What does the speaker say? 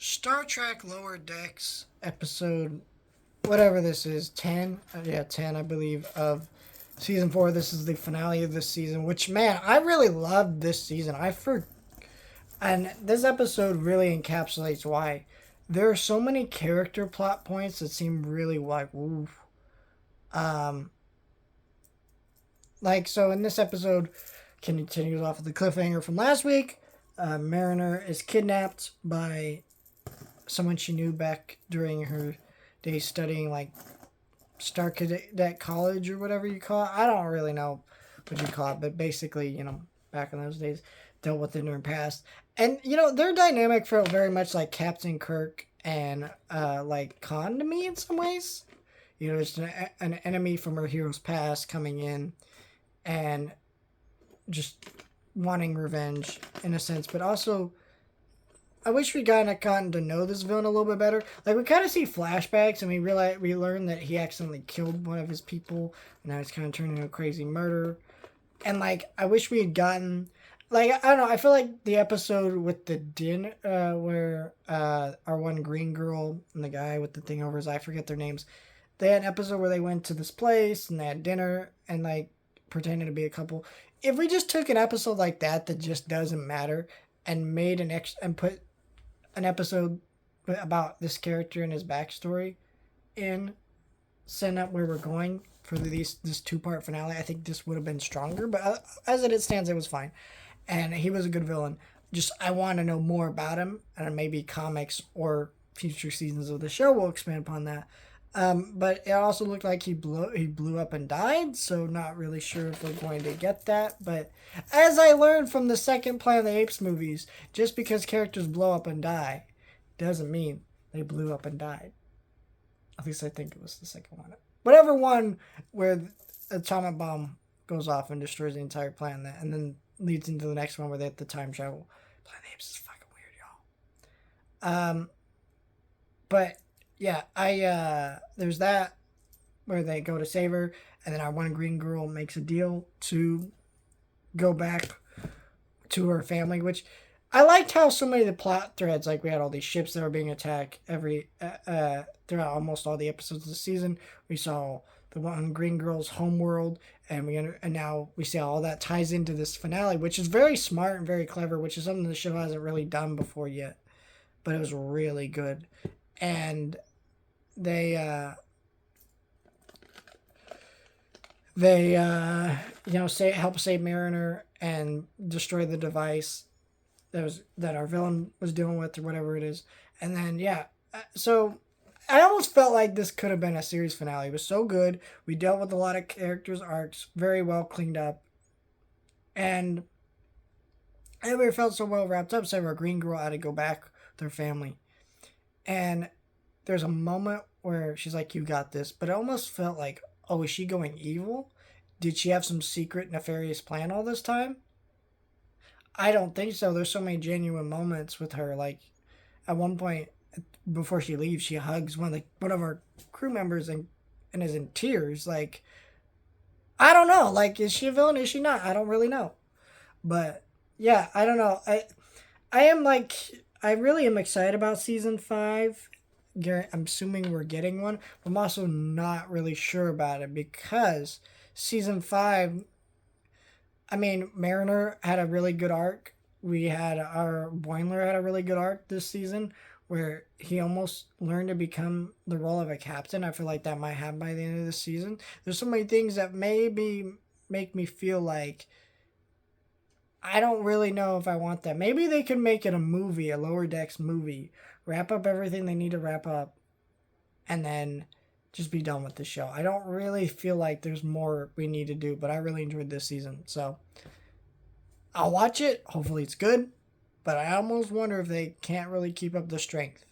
Star Trek Lower Decks episode, whatever this is, 10? Yeah, 10, I believe, of season 4. This is the finale of this season, which, man, I really loved this season. And this episode really encapsulates why. There are so many character plot points that seem really like, ooh. Um, so in this episode, continues off of the cliffhanger from last week. Mariner is kidnapped by someone she knew back during her days studying like Star Cadet College or whatever you call it. I don't really know what you call it, but basically, back in those days, dealt with it in her past. And, their dynamic felt very much like Captain Kirk and like Khan to me in some ways. It's an enemy from her hero's past coming in and just wanting revenge in a sense, but also I wish we gotten to know this villain a little bit better. Like we kind of see flashbacks, and we learn that he accidentally killed one of his people, and now he's kind of turning into a crazy murderer. And like I wish we had gotten, like I don't know. I feel like the episode with the din, where our one green girl and the guy with the thing over his eye, I forget their names. They had an episode where they went to this place and they had dinner and like pretending to be a couple. If we just took an episode like that just doesn't matter and made and put an episode about this character and his backstory in setting up where we're going for this 2-part finale, I think this would have been stronger. But as it stands, it was fine, and he was a good villain. Just I want to know more about him, and maybe comics or future seasons of the show will expand upon that. But it also looked like he blew up and died, so not really sure if we're going to get that. But as I learned from the second Planet of the Apes movies, just because characters blow up and die doesn't mean they blew up and died. At least I think it was the second one. Whatever one where the atomic bomb goes off and destroys the entire planet, and then leads into the next one where they have the time travel. Planet of the Apes is fucking weird, y'all. But yeah, there's that where they go to save her, and then our one green girl makes a deal to go back to her family, which I liked how so many of the plot threads, like we had all these ships that were being attacked throughout almost all the episodes of the season. We saw the one green girl's homeworld, and now we see how all that ties into this finale, which is very smart and very clever, which is something the show hasn't really done before yet, but it was really good. And they help save Mariner and destroy the device that our villain was dealing with or whatever it is. And then so I almost felt like this could have been a series finale. It was so good. We dealt with a lot of characters' arcs, very well cleaned up, and everybody felt so well wrapped up. So our green girl had to go back with her family, and there's a moment where she's like, "You got this," but it almost felt like, oh, is she going evil? Did she have some secret nefarious plan all this time? I don't think so. There's so many genuine moments with her. Like at one point before she leaves, she hugs one of our crew members and is in tears. Like I don't know. Like is she a villain? Is she not? I don't really know. But yeah, I don't know. I really am excited about season 5. I'm assuming we're getting one. But I'm also not really sure about it because season 5, I mean, Mariner had a really good arc. We had our Boimler had a really good arc this season where he almost learned to become the role of a captain. I feel like that might happen by the end of the season. There's so many things that maybe make me feel like I don't really know if I want that. Maybe they could make it a movie, a Lower Decks movie, wrap up everything they need to wrap up, and then just be done with the show. I don't really feel like there's more we need to do, but I really enjoyed this season. So I'll watch it. Hopefully it's good. But I almost wonder if they can't really keep up the strength.